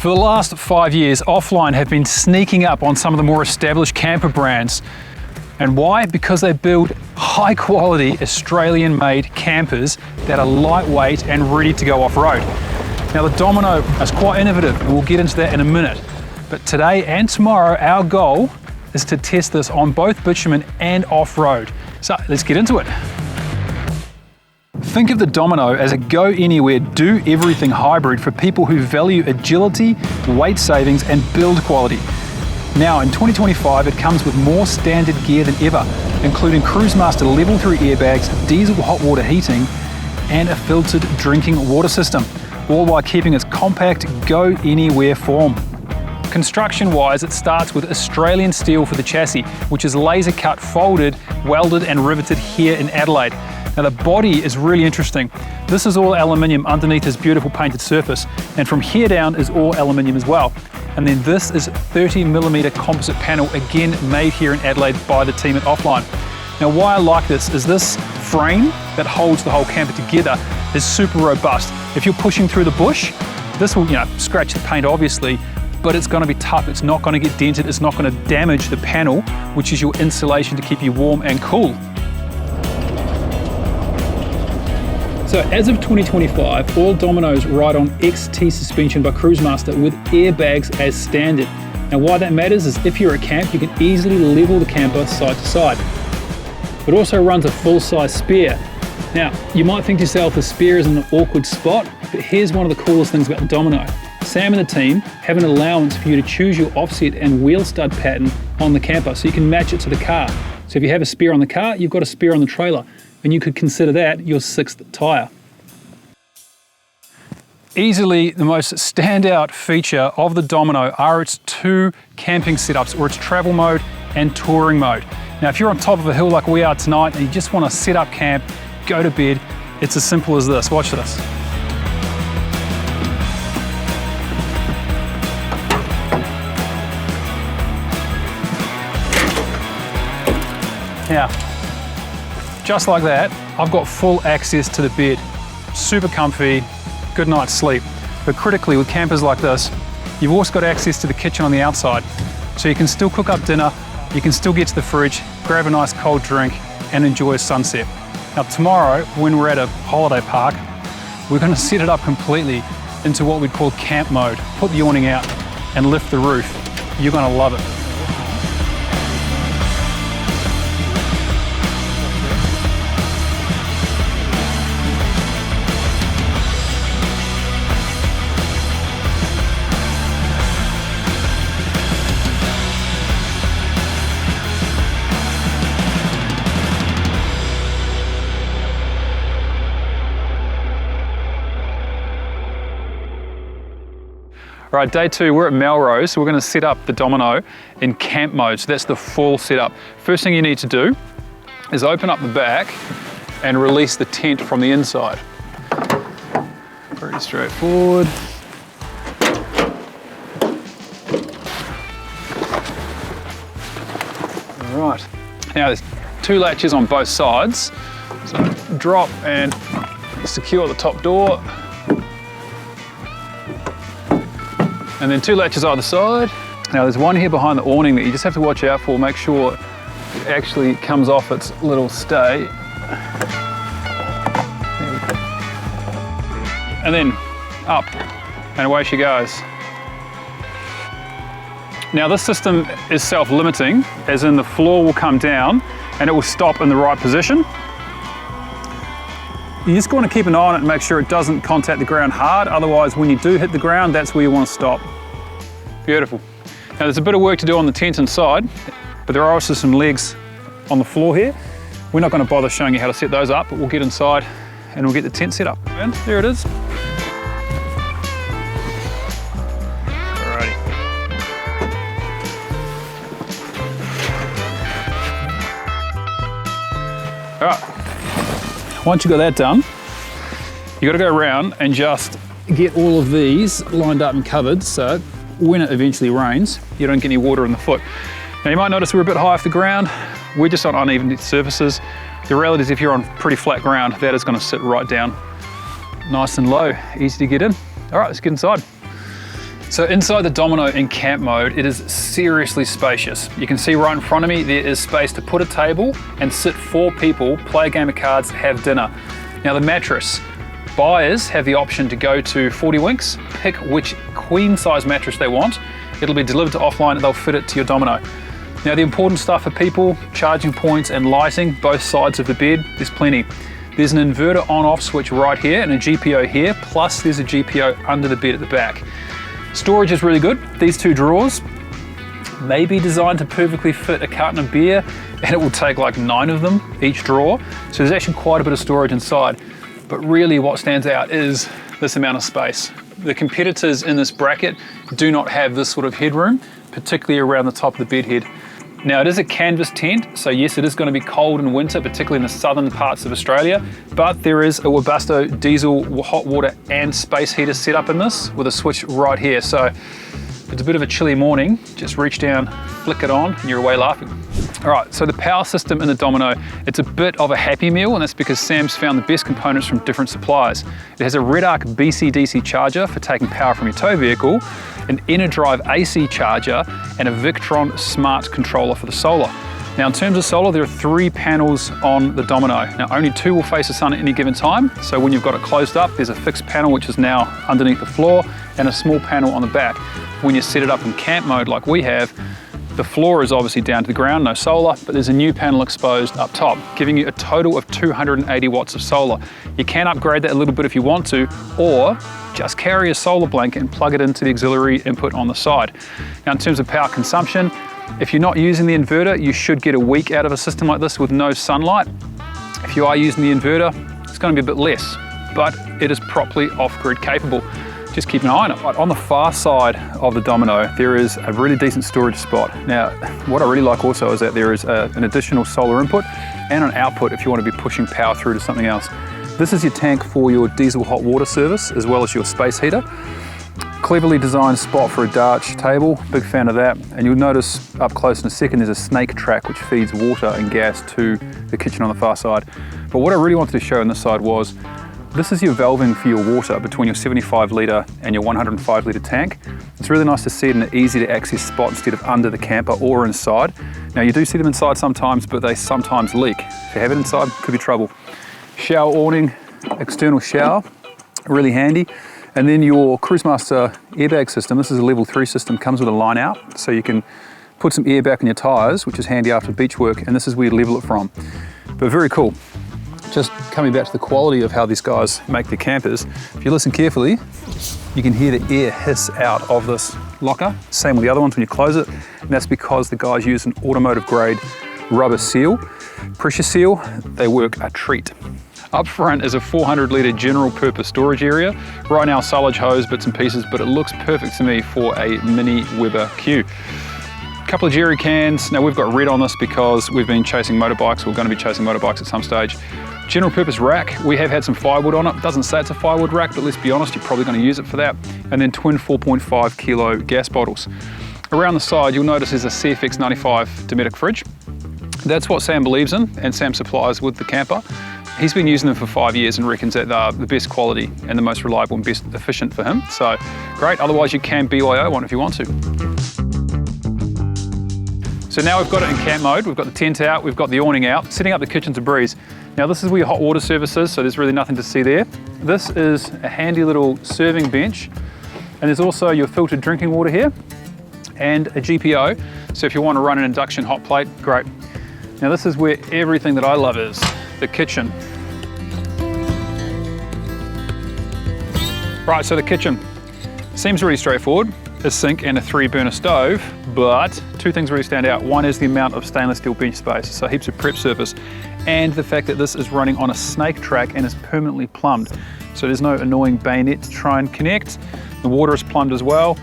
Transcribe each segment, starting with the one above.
For the last 5 years, Offline have been sneaking up on some of the more established camper brands. And why? Because they build high quality Australian-made campers that are lightweight and ready to go off-road. Now the Domino is quite innovative, and we'll get into that in a minute. But today and tomorrow, our goal is to test this on both bitumen and off-road. So let's get into it. Think of the Domino as a go-anywhere, do-everything hybrid for people who value agility, weight savings, and build quality. Now in 2025, it comes with more standard gear than ever, including Cruisemaster Level 3 airbags, diesel hot water heating, and a filtered drinking water system, all while keeping its compact, go-anywhere form. Construction-wise, it starts with Australian steel for the chassis, which is laser cut, folded, welded, and riveted here in Adelaide. Now the body is really interesting. This is all aluminium underneath this beautiful painted surface, and from here down is all aluminium as well. And then this is 30mm composite panel, again made here in Adelaide by the team at Offline. Now why I like this is this frame that holds the whole camper together is super robust. If you're pushing through the bush, this will, scratch the paint obviously, but it's going to be tough. It's not going to get dented. It's not going to damage the panel, which is your insulation to keep you warm and cool. So as of 2025, all Dominos ride on XT suspension by Cruisemaster with airbags as standard. Now why that matters is if you're at camp, you can easily level the camper side to side. It also runs a full-size spare. Now, you might think to yourself the spare is in an awkward spot, but here's one of the coolest things about the Domino. Sam and the team have an allowance for you to choose your offset and wheel stud pattern on the camper so you can match it to the car. So if you have a spare on the car, you've got a spare on the trailer, and you could consider that your 6th tyre. Easily the most standout feature of the Domino are its 2 camping setups, or its travel mode and touring mode. Now if you're on top of a hill like we are tonight and you just want to set up camp, go to bed, it's as simple as this. Watch this. Now, just like that, I've got full access to the bed. Super comfy, good night's sleep. But critically, with campers like this, you've also got access to the kitchen on the outside. So you can still cook up dinner, you can still get to the fridge, grab a nice cold drink, and enjoy a sunset. Now tomorrow, when we're at a holiday park, we're gonna set it up completely into what we'd call camp mode. Put the awning out and lift the roof. You're gonna love it. All right, day 2, we're at Melrose, so we're going to set up the Domino in camp mode, so that's the full setup. First thing you need to do is open up the back and release the tent from the inside. Pretty straightforward. All right, now there's 2 latches on both sides, so drop and secure the top door. And then 2 latches either side. Now there's one here behind the awning that you just have to watch out for, make sure it actually comes off its little stay. And then up, and away she goes. Now this system is self-limiting, as in the floor will come down and it will stop in the right position. You just want to keep an eye on it and make sure it doesn't contact the ground hard, otherwise when you do hit the ground, that's where you want to stop. Beautiful. Now there's a bit of work to do on the tent inside, but there are also some legs on the floor here. We're not going to bother showing you how to set those up, but we'll get inside and we'll get the tent set up. And there it is. Alrighty. All right. Once you've got that done, you've got to go around and just get all of these lined up and covered, so when it eventually rains, you don't get any water in the foot. Now you might notice we're a bit high off the ground. We're just on uneven surfaces. The reality is if you're on pretty flat ground, that is going to sit right down nice and low, easy to get in. All right, let's get inside. So inside the Domino in camp mode, it is seriously spacious. You can see right in front of me, there is space to put a table and sit 4 people, play a game of cards, have dinner. Now the mattress, buyers have the option to go to 40 Winks, pick which queen size mattress they want. It'll be delivered to Offline, they'll fit it to your Domino. Now the important stuff for people, charging points and lighting, both sides of the bed, there's plenty. There's an inverter on-off switch right here and a GPO here, plus there's a GPO under the bed at the back. Storage is really good. These 2 drawers may be designed to perfectly fit a carton of beer, and it will take like 9 of them each drawer. So there's actually quite a bit of storage inside. But really what stands out is this amount of space. The competitors in this bracket do not have this sort of headroom, particularly around the top of the bed head. Now it is a canvas tent, so yes, it is going to be cold in winter, particularly in the southern parts of Australia, but there is a Webasto diesel hot water and space heater set up in this with a switch right here. So if it's a bit of a chilly morning, just reach down, flick it on, and you're away laughing. All right, so the power system in the Domino, it's a bit of a happy meal, and that's because Sam's found the best components from different suppliers. It has a Red Arc BC-DC charger for taking power from your tow vehicle, an InnerDrive AC charger, and a Victron smart controller for the solar. Now in terms of solar, there are 3 panels on the Domino. Now only 2 will face the sun at any given time, so when you've got it closed up, there's a fixed panel which is now underneath the floor, and a small panel on the back. When you set it up in camp mode like we have, the floor is obviously down to the ground, no solar, but there's a new panel exposed up top, giving you a total of 280 watts of solar. You can upgrade that a little bit if you want to, or just carry a solar blanket and plug it into the auxiliary input on the side. Now in terms of power consumption, if you're not using the inverter, you should get a week out of a system like this with no sunlight. If you are using the inverter, it's going to be a bit less, but it is properly off-grid capable. Just keep an eye on it. On the far side of the Domino, there is a really decent storage spot. Now, what I really like also is that there is an additional solar input and an output if you want to be pushing power through to something else. This is your tank for your diesel hot water service, as well as your space heater. Cleverly designed spot for a Dutch table, big fan of that. And you'll notice up close in a second, there's a snake track which feeds water and gas to the kitchen on the far side. But what I really wanted to show on this side was, this is your valving for your water between your 75 litre and your 105 litre tank. It's really nice to see it in an easy to access spot instead of under the camper or inside. Now you do see them inside sometimes, but they sometimes leak. If you have it inside, could be trouble. Shower awning, external shower, really handy. And then your Cruisemaster airbag system, this is a level 3 system, comes with a line out, so you can put some air back in your tyres, which is handy after beach work, and this is where you level it from. But very cool. Just coming back to the quality of how these guys make their campers, if you listen carefully, you can hear the air hiss out of this locker. Same with the other ones when you close it, and that's because the guys use an automotive grade rubber seal, pressure seal. They work a treat. Up front is a 400 litre general purpose storage area. Right now silage hose, bits and pieces, but it looks perfect to me for a mini Weber Q. A couple of jerry cans. Now we've got red on this because we've been chasing motorbikes. We're going to be chasing motorbikes at some stage. General purpose rack. We have had some firewood on it. Doesn't say it's a firewood rack, but let's be honest, you're probably going to use it for that. And then twin 4.5 kilo gas bottles. Around the side, you'll notice there's a CFX 95 Dometic fridge. That's what Sam believes in, and Sam supplies with the camper. He's been using them for 5 years and reckons that they're the best quality and the most reliable and best efficient for him. So great, otherwise you can BYO one if you want to. So now we've got it in camp mode, we've got the tent out, we've got the awning out, setting up the kitchen's a breeze. Now this is where your hot water service is, so there's really nothing to see there. This is a handy little serving bench, and there's also your filtered drinking water here, and a GPO. So if you want to run an induction hot plate, great. Now this is where everything that I love is, the kitchen. Right, so the kitchen seems really straightforward. A sink and a 3-burner stove, but 2 things really stand out. One is the amount of stainless steel bench space, so heaps of prep surface, and the fact that this is running on a snake track and is permanently plumbed. So there's no annoying bayonet to try and connect. The water is plumbed as well,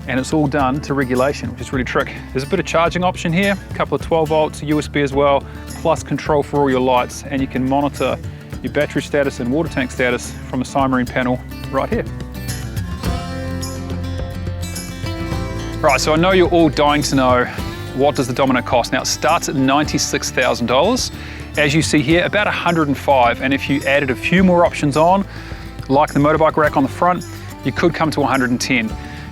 and it's all done to regulation, which is really trick. There's a bit of charging option here, a couple of 12 volts, USB as well, plus control for all your lights, and you can monitor your battery status and water tank status from a Simarine panel right here. Right, so I know you're all dying to know, what does the Domino cost? Now it starts at $96,000. As you see here, about 105, and if you added a few more options on, like the motorbike rack on the front, you could come to 110.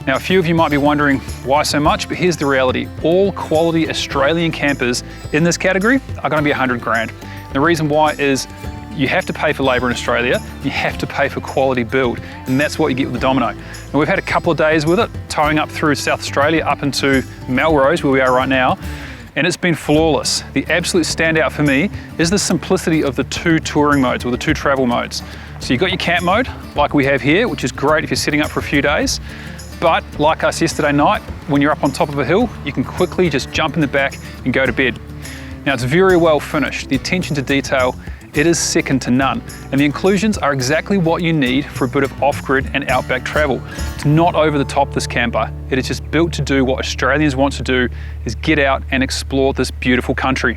Now, a few of you might be wondering why so much, but here's the reality. All quality Australian campers in this category are going to be 100 grand. The reason why is you have to pay for labour in Australia, you have to pay for quality build, and that's what you get with the Domino. Now, we've had a couple of days with it, towing up through South Australia up into Melrose, where we are right now, and it's been flawless. The absolute standout for me is the simplicity of the 2 touring modes, or the 2 travel modes. So you've got your camp mode, like we have here, which is great if you're setting up for a few days. But like us yesterday night, when you're up on top of a hill, you can quickly just jump in the back and go to bed. Now, it's very well finished. The attention to detail, it is second to none. And the inclusions are exactly what you need for a bit of off-grid and outback travel. It's not over the top, this camper. It is just built to do what Australians want to do, is get out and explore this beautiful country.